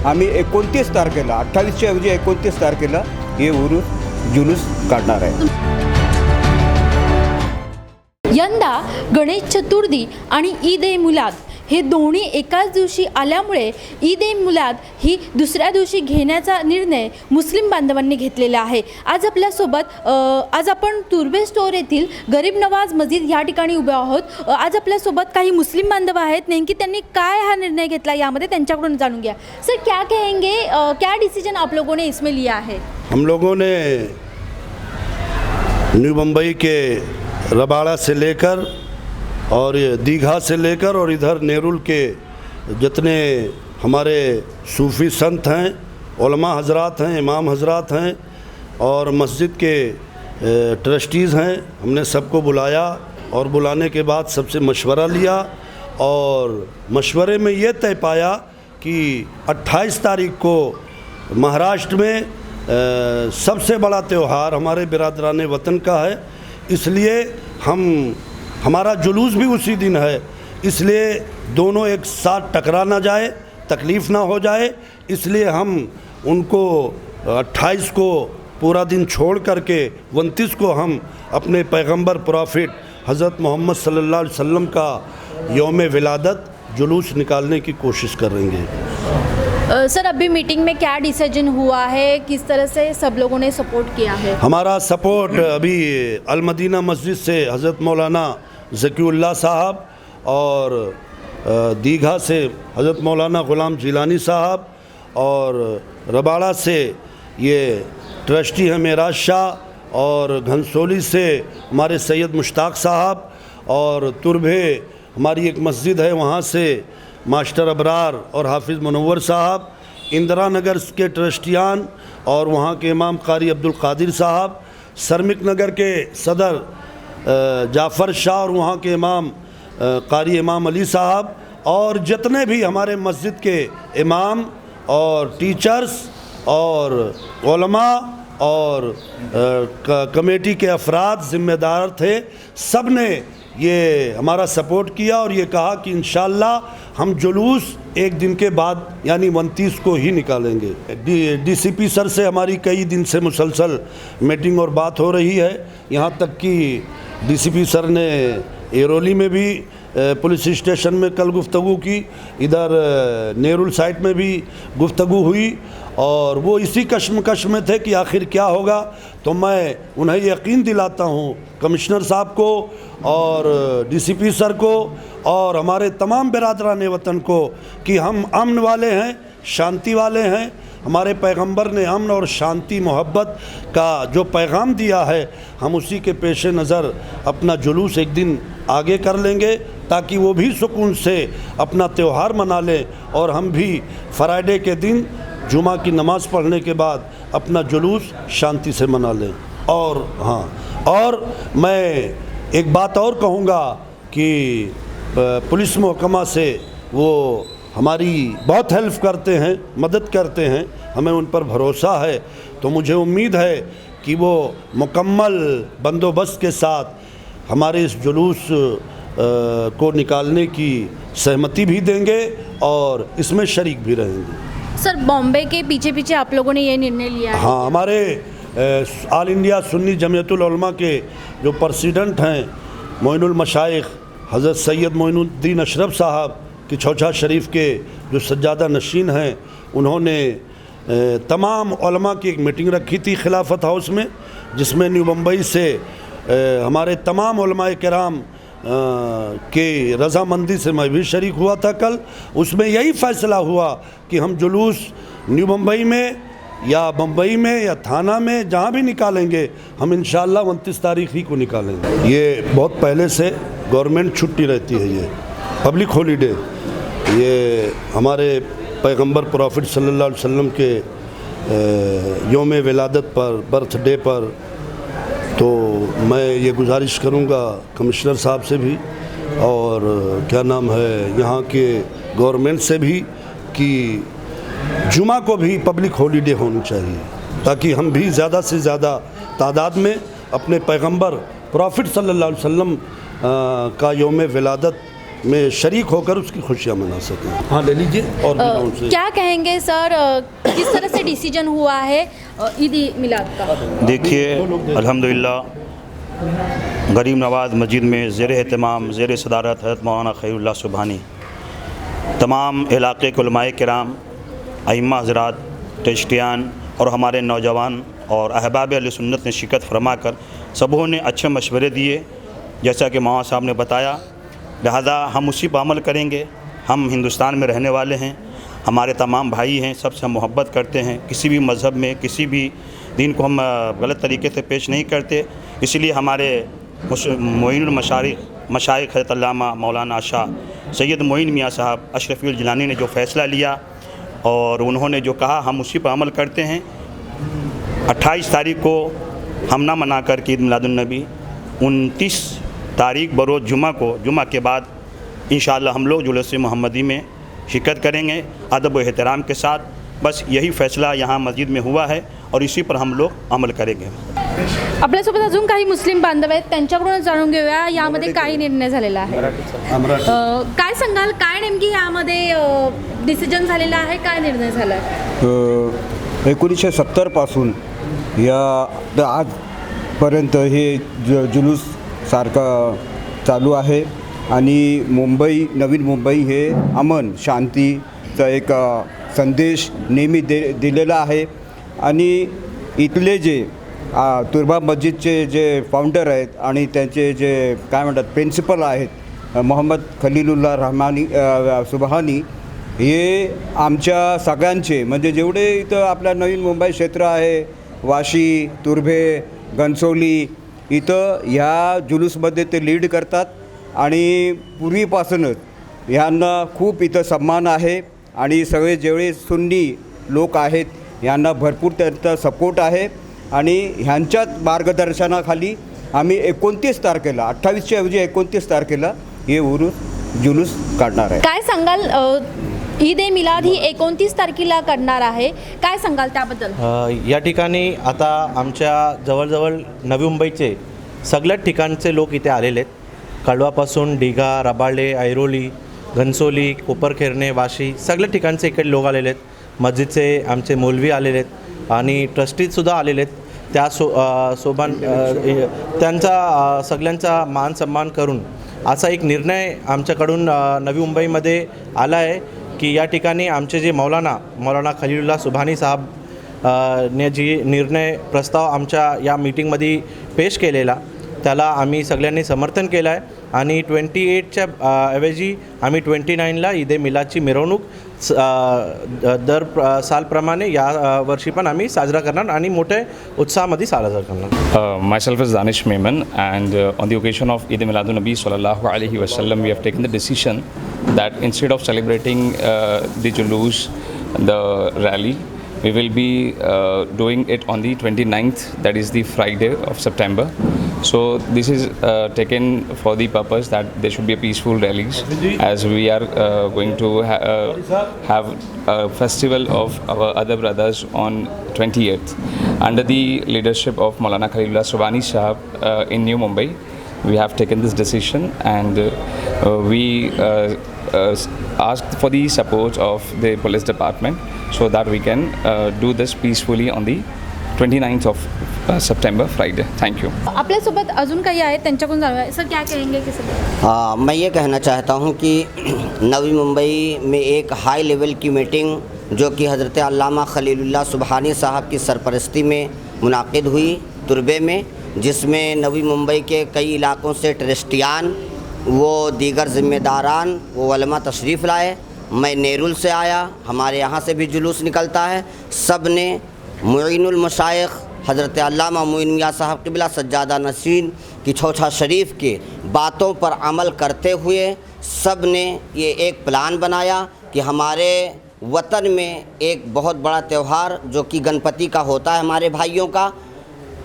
आम्ही 29 तारखेला 28च्या ऐवजी 29 तारखेला हे जुलूस काढणार आहे। यंदा गणेश चतुर्थी आणि ईद ए मुलाद हे दोन्ही एकाच दिवशी आल्यामुळे ईद ए मुलाद ही दुसऱ्या दिवशी घेण्याचा निर्णय मुस्लिम बांधवांनी घेतलेला आहे। आज आपल्यासोबत आज आपण तुर्भे स्टोर येथील गरीब नवाज मस्जिद या ठिकाणी उभे आहोत। आज आपल्यासोबत काही मुस्लिम बांधव आहेत, नेमकी त्यांनी काय हा निर्णय घेतला यामध्ये त्यांच्याकडून जाणून घ्या। सर, क्या कहेंगे, क्या डिसीजन आप लोगों ने इसमें लिया है? हम लोगों ने न्यू मुंबई के रबाड़ा से लेकर और दीघा से लेकर और इधर नेरुल के जितने हमारे सूफ़ी संत हैं, उलमा हजरात हैं, इमाम हजरात हैं और मस्जिद के ट्रस्टीज़ हैं, हमने सबको बुलाया और बुलाने के बाद सबसे मशवरा लिया और मशवरे में ये तय पाया कि 28 तारीख को महाराष्ट्र में सबसे बड़ा त्यौहार हमारे बिरादरान वतन का है, इसलिए हमारा जुलूस भी उसी दिन है, इसलिए दोनों एक साथ टकरा ना जाए, तकलीफ़ ना हो जाए, इसलिए हम उनको 28 को पूरा दिन छोड़ करके 29 को हम अपने पैगंबर प्रॉफिट हज़रत मोहम्मद सल्लल्लाहु अलैहि वसल्लम का यौम विलादत जुलूस निकालने की कोशिश करेंगे। सर, अभी मीटिंग में क्या डिसीजन हुआ है, किस तरह से सब लोगों ने सपोर्ट किया है? हमारा सपोर्ट अभी अल मदीना मस्जिद से हज़रत मौलाना ज़कीउल्लाह साहब और दीघा से हज़रत मौलाना ग़ुलाम जिलानी साहब और रबाड़ा से ये ट्रस्टी हैं मेराज शाह और घनसोली से हमारे सैयद मुश्ताक साहब और तुर्भे हमारी एक मस्जिद है वहाँ से मास्टर अबरार और हाफिज़ मुनव्वर साहब, इंदिरा नगर के ट्रस्टियान और वहाँ के इमाम कारी अब्दुल कादिर साहब, सरमिक नगर के सदर जाफ़र शाह और वहाँ के इमाम कारी इमाम अली साहब और जितने भी हमारे मस्जिद के इमाम और टीचर्स और उलमा और कमेटी के अफराद ज़िम्मेदार थे, सब ने ये हमारा सपोर्ट किया और ये कहा कि इंशाअल्लाह हम जुलूस एक दिन के बाद यानी 29 को ही निकालेंगे। डीसीपी सर से हमारी कई दिन से मुसलसल मीटिंग और बात हो रही है, यहाँ तक कि डीसीपी सर ने एरोली में भी पुलिस स्टेशन में कल गुफ्तगू की, इधर नेरुल साइट में भी गुफ्तगू हुई और वो इसी कश्मकश में थे कि आखिर क्या होगा। तो मैं उन्हें यकीन दिलाता हूँ, कमिश्नर साहब को और डीसीपी सर को और हमारे तमाम बिरादरान वतन को कि हम अमन वाले हैं, शांति वाले हैं। हमारे पैगंबर ने अमन और शांति मोहब्बत का जो पैगाम दिया है, हम उसी के पेश नज़र अपना जुलूस एक दिन आगे कर लेंगे ताकि वो भी सुकून से अपना त्यौहार मना लें और हम भी फ्राइडे के दिन जुमा की नमाज़ पढ़ने के बाद अपना जुलूस शांति से मना लें। और हाँ, और मैं एक बात और कहूँगा कि पुलिस महकमा से वो हमारी बहुत हेल्प करते हैं, मदद करते हैं, हमें उन पर भरोसा है। तो मुझे उम्मीद है कि वो मुकम्मल बंदोबस्त के साथ हमारे इस जुलूस को निकालने की सहमति भी देंगे और इसमें शरीक भी रहेंगे। सर, बॉम्बे के पीछे पीछे आप लोगों ने ये निर्णय लिया है? हाँ, हमारे ऑल इंडिया सुन्नी जमीयतुल उलमा के जो प्रेसिडेंट हैं मोइनुल मशाइख हज़रत सैयद मोइनुद्दीन अशरफ साहब कि छौछा शरीफ के जो सज्जादा नशीन हैं, उन्होंने तमाम उलमा की एक मीटिंग रखी थी खिलाफत हाउस में, जिसमें न्यू मुंबई से हमारे तमाम उलमाए किराम के रज़ामंदी से मैं भी शरीक हुआ था कल। उसमें यही फ़ैसला हुआ कि हम जुलूस न्यू मुंबई में या मुंबई में या थाना में जहाँ भी निकालेंगे, हम इंशाअल्लाह 29 तारीख ही को निकालेंगे। ये बहुत पहले से गवर्नमेंट छुट्टी रहती है, ये पब्लिक हॉलीडे, ये हमारे पैगंबर प्रॉफिट सल्लल्लाहु अलैहि वसल्लम के यौम विलादत पर, बर्थडे पर तो मैं ये गुजारिश करूँगा कमिश्नर साहब से भी और क्या नाम है यहाँ के गवर्नमेंट से भी कि जुमा को भी पब्लिक हॉलीडे होनी चाहिए, ताकि हम भी ज़्यादा से ज़्यादा तादाद में अपने पैगंबर प्रॉफिट सल्लल्लाहु अलैहि वसल्लम का यौम विलादत में शरीक होकर उसकी खुशियाँ मना सकें। हाँ, ले लीजिए। और भी उनसे क्या कहेंगे सर, किस तरह से डिसीजन हुआ है ईद मिलाद का? देखिए, अल्हम्दुलिल्लाह गरीब नवाज़ मस्जिद में ज़ेर एहतमाम ज़ेर सदारत हज़रत मौलाना खलीलुल्लाह सुबहानी तमाम इलाक़े के उलमाए किराम, अइम्मा हज़रात, टेस्टियान और हमारे नौजवान और अहबाब अहले सुन्नत ने शिरकत फरमा कर सबों ने अच्छे मशवरे दिए, जैसा कि मौलाना साहब ने बताया। लिहाजा हम उसी पर अमल करेंगे। हम हिंदुस्तान में रहने वाले हैं, हमारे तमाम भाई हैं, सबसे हम मोहब्बत करते हैं। किसी भी मज़हब में किसी भी दीन को हम गलत तरीके से पेश नहीं करते। इसलिए हमारे मोइनुल मशाइख हज़रत अल्लामा मौलाना शाह सैयद मोइन मियाँ साहब अशरफी जिलानी ने जो फ़ैसला लिया और उन्होंने जो कहा, हम उसी पर अमल करते हैं। 28 तारीख को हम ना मना कर के ईद मिलादुन्नबी, 29 तारीख बरोज़ जुमा के बाद इंशाअल्लाह हम लोग जुलूस मोहम्मदी में शिरकत करेंगे अदब व एहतराम के साथ। बस यही फ़ैसला यहाँ मस्जिद में हुआ है और इसी पर हम लोग अमल करेंगे। आपल्यासोबत अजून काही मुस्लिम बांधव आहेत, त्यांच्याकडून जाणून घेऊया यामध्ये काय निर्णय झालेला आहे. काय सांगाल, काय नेमकी यामध्ये डिसिजन झालेला आहे, काय निर्णय झाला आहे? 1970 पासून या आजपर्यंत हे जुलूस सारखा चालू आहे आणि नवीन मुंबई हे अमन शांतीचा एक संदेश नेहमी दिलेला आहे. आणि इथले जे तुर्बा मस्जिदचे जे फाउंडर आहेत आणि त्यांचे जे काय म्हणतात प्रिन्सिपल आहेत मोहम्मद खलीलुल्लाह रहमानी सुबहानी, हे आमच्या सगळ्यांचे म्हणजे जेवढे इथं आपल्या नवीन मुंबई क्षेत्र आहे, वाशी, तुर्भे, घनसोली, इथं ह्या जुलूसमध्ये ते लीड करतात आणि पूर्वीपासूनच ह्यांना खूप इथं सन्मान आहे. आणि सगळे जेवढे सुन्नी लोक आहेत यांना भरपूर त्यांचा सपोर्ट आहे. आणि ह्यांच्याच मार्गदर्शनाखाली आम्ही 29 तारखेला 28च्या ऐवजी 29 तारखेला हे जुलूस काढणार आहे. काय सांगाल, ईद ए मिलाद ही 29 तारखेला करणार आहे, काय सांगाल त्याबद्दल? या ठिकाणी आता आमच्या जवळजवळ नवी मुंबईचे सगळ्याच ठिकाणचे लोक इथे आलेले आहेत. कळवापासून दिघा, रबाळे, ऐरोली, घनसोली, कोपरखेरणे, वाशी सगळ्या ठिकाणचे इकडे लोक आलेले आहेत. मस्जिदचे आमचे मौलवी आलेले आहेत आणि ट्रस्टीजसुद्धा आलेले आहेत. त्या सोबत त्यांचा सगळ्यांचा मान सन्मान करून असा एक निर्णय आमच्याकडून नवी मुंबईमध्ये आला आहे की या ठिकाणी आमचे जे मौलाना खलीलुल्लाह सुबहानी साहब ने जी निर्णय प्रस्ताव आमच्या या मीटिंगमध्ये पेश केलेला त्याला आम्ही सगळ्यांनी समर्थन केलं आहे. आणि 28च्या ऐवजी आम्ही 29ला ईद ए मिलादची मिरवणूक दर सालप्रमाणे या वर्षी पण आम्ही साजरा करणार आणि मोठ्या उत्साहामध्ये साजरा करणार. Myself is Danish Memon, and on the occasion of Eid Miladun Nabi sallallahu alaihi wasallam, we have taken the decision that instead of celebrating the Julus, the rally, we will be doing it on the 29th, that is the Friday of September. So this is taken for the purpose that there should be a peaceful rallies, as we are going to have a festival of our other brothers on 28th under the leadership of Maulana Khalilullah Subhani Sahab in New Mumbai. We have taken this decision, and we asked for the support of the police department so that we can do this peacefully on the 29th of September, Friday. Thank you. आपल्यासोबत अजून काही आहेत, त्यांच्याकडून जाणूया. Sir क्या कहेंगे कि sir? मैं ये कहना चाहता हूँ कि नवी मुंबई में एक हाई लेवल की मीटिंग जो कि हज़रत अल्लामा खलीलुल्लाह सुबहानी साहब की सरपरस्ती में मुनाकिद हुई तुर्बे में, जिसमें नवी मुंबई के कई इलाकों से ट्रस्टियान वो दीगर ज़िम्मेदारान वो उलमा तशरीफ़ लाए. मैं नेरुल से आया, हमारे यहाँ से भी जुलूस निकलता है. सब ने मोइनुल मशाइख हज़रत अल्लामा मोइन मियाँ साहब क़िबला सज्जादा नशीन की छोछा शरीफ के बातों पर अमल करते हुए सब ने ये एक प्लान बनाया कि हमारे वतन में एक बहुत बड़ा त्यौहार जो कि गणपति का होता है हमारे भाइयों का,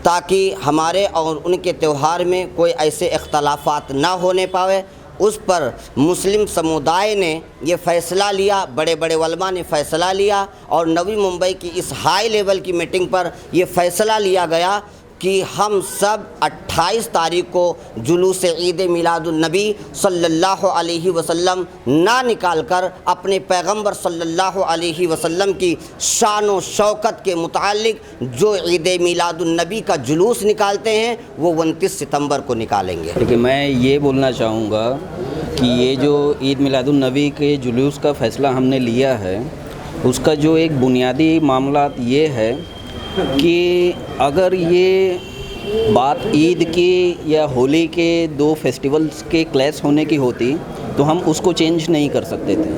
ताकि हमारे और उनके त्यौहार में कोई ऐसे इख्तलाफात ना होने पावे। उस पर मुस्लिम समुदाय ने ये फ़ैसला लिया, बड़े बड़े उलमा ने फ़ैसला लिया और नवी मुंबई की इस हाई लेवल की मीटिंग पर ये फ़ैसला लिया गया कि हम सब 28 तारीख को जुलूस ईद मिलादुन्नबी सल्लल्लाहु अलैहि वसल्लम ना निकाल कर अपने पैगंबर सल्लल्लाहु अलैहि वसल्लम की शान व शौकत के मुतालिक जो ईद मिलादुन्नबी का जुलूस निकालते हैं वो 29 सितंबर को निकालेंगे। देखिए, मैं ये बोलना चाहूँगा कि ये जो ईद मिलादुन्नबी के जुलूस का फ़ैसला हमने लिया है, उसका जो एक बुनियादी मामला ये है कि अगर ये बात ईद की या होली के दो फेस्टिवल्स के क्लैश होने की होती तो हम उसको चेंज नहीं कर सकते थे,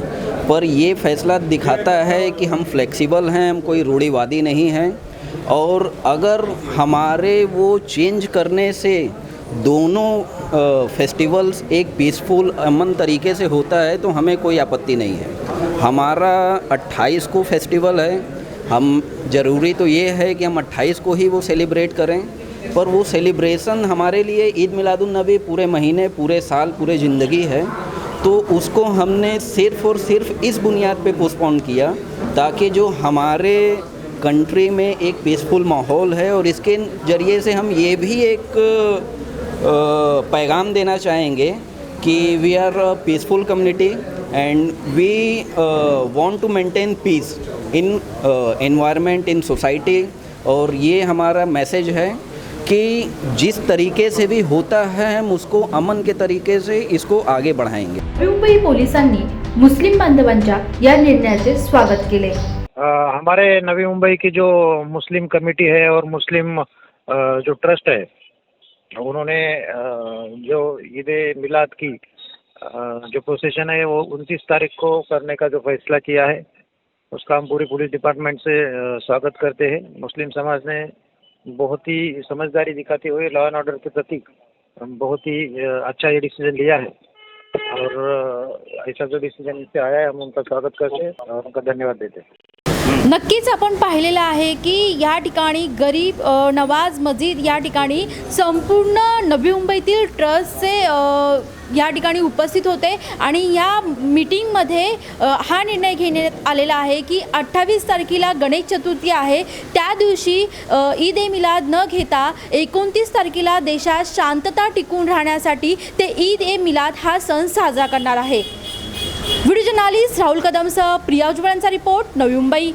पर ये फ़ैसला दिखाता है कि हम फ्लेक्सिबल हैं, हम कोई रूढ़िवादी नहीं हैं, और अगर हमारे वो चेंज करने से दोनों फेस्टिवल्स एक पीसफुल अमन तरीके से होता है तो हमें कोई आपत्ति नहीं है। हमारा 28 को फेस्टिवल है, हम ज़रूरी तो ये है कि हम 28 को ही वो सेलिब्रेट करें, पर वो सेलिब्रेशन हमारे लिए ईद मिलादुन्नबी पूरे महीने, पूरे साल, पूरे ज़िंदगी है, तो उसको हमने सिर्फ़ और सिर्फ इस बुनियाद पे पोस्टपोन किया ताकि जो हमारे कंट्री में एक पीसफुल माहौल है, और इसके ज़रिए से हम ये भी एक पैगाम देना चाहेंगे कि we are a peaceful community and we want to maintain peace in environment, in society. और ये हमारा मैसेज है कि जिस तरीके से भी होता है हम उसको अमन के तरीके से इसको आगे बढ़ाएंगे। मुंबई पोलिसांनी मुस्लिम बांधवांच्या या निर्णयाचे स्वागत केले। हमारे नवी मुंबई की जो मुस्लिम कमेटी है और मुस्लिम जो ट्रस्ट है, उन्होंने जो ईद मिलाद की जो प्रोसेशन है वो 29 तारीख को करने का जो फैसला किया है, उसका हम पूरी पुलिस डिपार्टमेंट से स्वागत करते हैं। मुस्लिम समाज ने बहुत ही समझदारी दिखाते हुए लॉ एंड ऑर्डर के प्रति बहुत ही अच्छा ये डिसीजन लिया है, और ऐसा जो डिसीजन इससे आया है हम उनका स्वागत करते हैं और उनका धन्यवाद देते हैं। नक्कीच आपण पाहिलेलं आहे की या ठिकाणी गरीब नवाज मस्जिद या ठिकाणी संपूर्ण नवी मुंबईतील ट्रस्टचे या ठिकाणी उपस्थित होते आणि या मीटिंगमध्ये हा निर्णय घेण्यात आलेला आहे की 28 तारखेला गणेश चतुर्थी आहे, त्या दिवशी ईद ए मिलाद न घेता 29 तारखेला देशात शांतता टिकून राहण्यासाठी ते ईद ए मिलाद हा सण साजरा करणार आहे। व्हिडिओ जर्नलिस्ट राहुल कदमसह प्रिया उज्ज्वलांचा रिपोर्ट, नवी मुंबई।